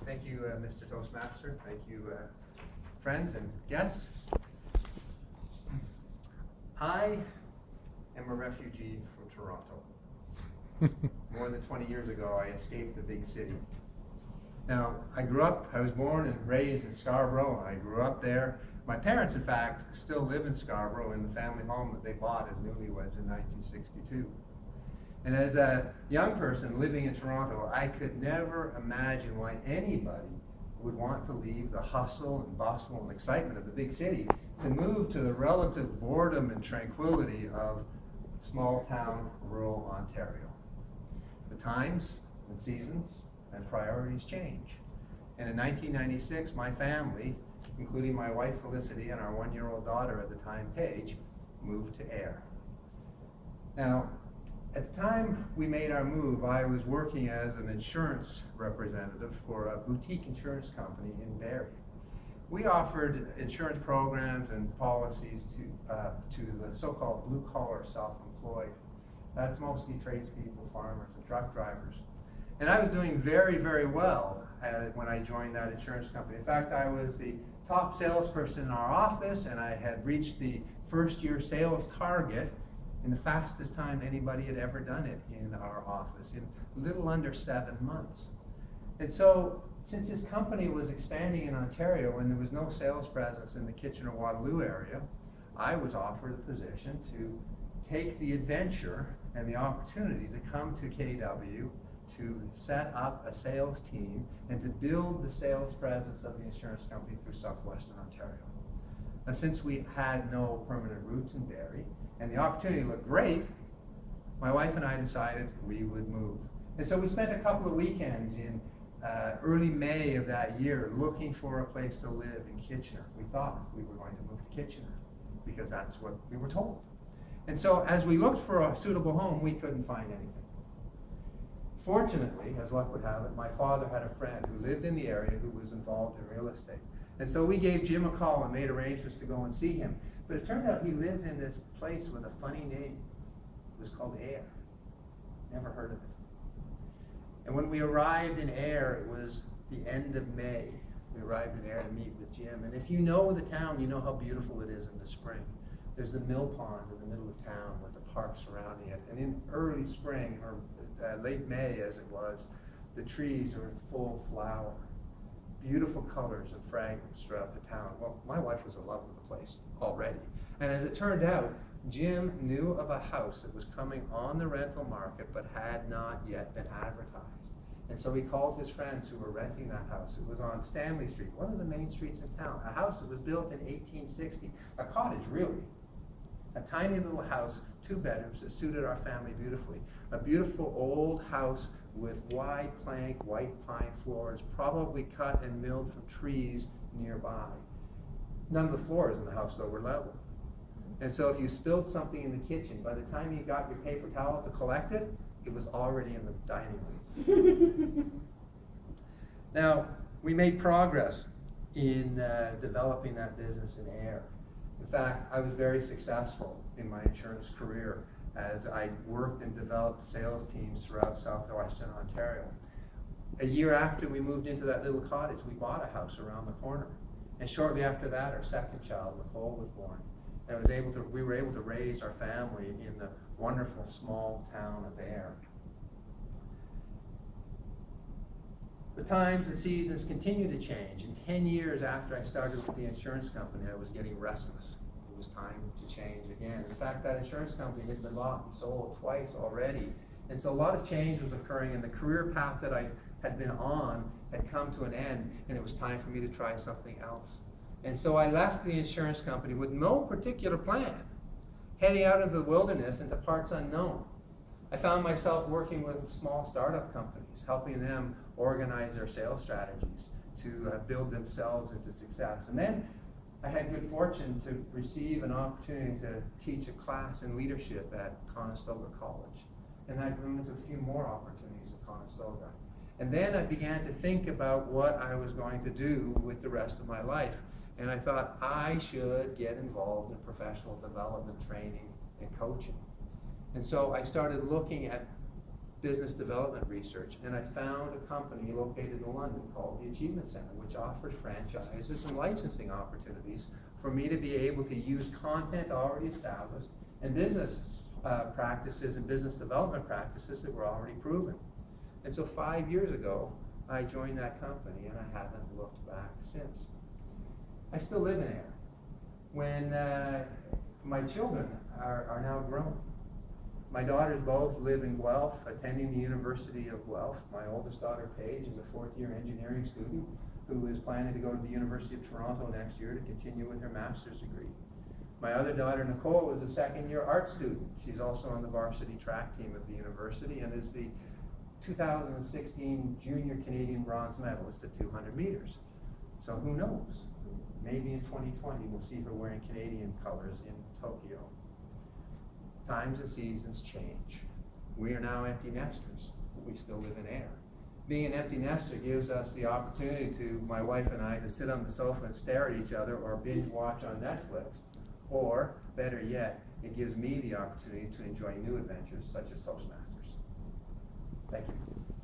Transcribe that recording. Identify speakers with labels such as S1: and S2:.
S1: Thank you, Mr. Toastmaster. Thank you, friends and guests. I am a refugee from Toronto. More than 20 years ago, I escaped the big city. Now, I was born and raised in Scarborough. I grew up there. My parents, in fact, still live in Scarborough in the family home that they bought as newlyweds in 1962. And as a young person living in Toronto, I could never imagine why anybody would want to leave the hustle and bustle and excitement of the big city to move to the relative boredom and tranquility of small town rural Ontario. The times and seasons and priorities change. And in 1996, my family, including my wife Felicity and our one-year-old daughter at the time, Paige, moved to Ayr. Now, at the time we made our move, I was working as an insurance representative for a boutique insurance company in Barrie. We offered insurance programs and policies to the so-called blue-collar self-employed. That's mostly tradespeople, farmers, and truck drivers. And I was doing very, very well when I joined that insurance company. In fact, I was the top salesperson in our office, and I had reached the first-year sales target in the fastest time anybody had ever done it in our office, in a little under 7 months. And so, since this company was expanding in Ontario and there was no sales presence in the Kitchener-Waterloo area, I was offered a position to take the adventure and the opportunity to come to KW to set up a sales team and to build the sales presence of the insurance company through southwestern Ontario. Now, since we had no permanent roots in Barrie, and the opportunity looked great, my wife and I decided we would move. And so we spent a couple of weekends in early May of that year looking for a place to live in Kitchener. We thought we were going to move to Kitchener because that's what we were told. And so as we looked for a suitable home, we couldn't find anything. Fortunately, as luck would have it, my father had a friend who lived in the area who was involved in real estate. And so we gave Jim a call and made arrangements to go and see him. But it turned out he lived in this place with a funny name. It was called Ayr. Never heard of it. And when we arrived in Ayr, it was the end of May. We arrived in Ayr to meet with Jim. And if you know the town, you know how beautiful it is in the spring. There's the mill pond in the middle of town with the park surrounding it. And in early spring, or late May as it was, the trees are in full flower. Beautiful colors and fragrance throughout the town. Well, my wife was in love with the place already. And as it turned out, Jim knew of a house that was coming on the rental market but had not yet been advertised. And so he called his friends who were renting that house. It was on Stanley Street, one of the main streets in town. A house that was built in 1860. A cottage, really. A tiny little house, 2 bedrooms that suited our family beautifully. A beautiful old house with wide plank, white pine floors, probably cut and milled from trees nearby. None of the floors in the house, though, were level. And so if you spilled something in the kitchen, by the time you got your paper towel to collect it, it was already in the dining room. Now, we made progress in developing that business in Ayr. In fact, I was very successful in my insurance career as I worked and developed sales teams throughout southwestern Ontario. A year after we moved into that little cottage, we bought a house around the corner. And shortly after that, our second child, Nicole, was born. And we were able to raise our family in the wonderful small town of Ayr. The times and seasons continue to change. And 10 years after I started with the insurance company, I was getting restless. It was time to change again. In fact, that insurance company had been bought and sold twice already. And so a lot of change was occurring, and the career path that I had been on had come to an end, and it was time for me to try something else. And so I left the insurance company with no particular plan, heading out into the wilderness into parts unknown. I found myself working with small startup companies, helping them organize their sales strategies to build themselves into success. And then I had good fortune to receive an opportunity to teach a class in leadership at Conestoga College. And that grew into a few more opportunities at Conestoga. And then I began to think about what I was going to do with the rest of my life. And I thought I should get involved in professional development training and coaching. And so I started looking at business development research, and I found a company located in London called the Achievement Center, which offers franchises and licensing opportunities for me to be able to use content already established and business practices and business development practices that were already proven. And so 5 years ago, I joined that company, and I haven't looked back since. I still live in Ayr. When my children are now grown. My daughters both live in Guelph, attending the University of Guelph. My oldest daughter, Paige, is a fourth-year engineering student who is planning to go to the University of Toronto next year to continue with her master's degree. My other daughter, Nicole, is a second-year art student. She's also on the varsity track team of the university and is the 2016 Junior Canadian Bronze Medalist at 200 meters. So who knows? Maybe in 2020 we'll see her wearing Canadian colors in Tokyo. Times and seasons change. We are now empty nesters. We still live in Ayr. Being an empty nester gives us the opportunity to, my wife and I, to sit on the sofa and stare at each other or binge watch on Netflix. Or, better yet, it gives me the opportunity to enjoy new adventures such as Toastmasters. Thank you.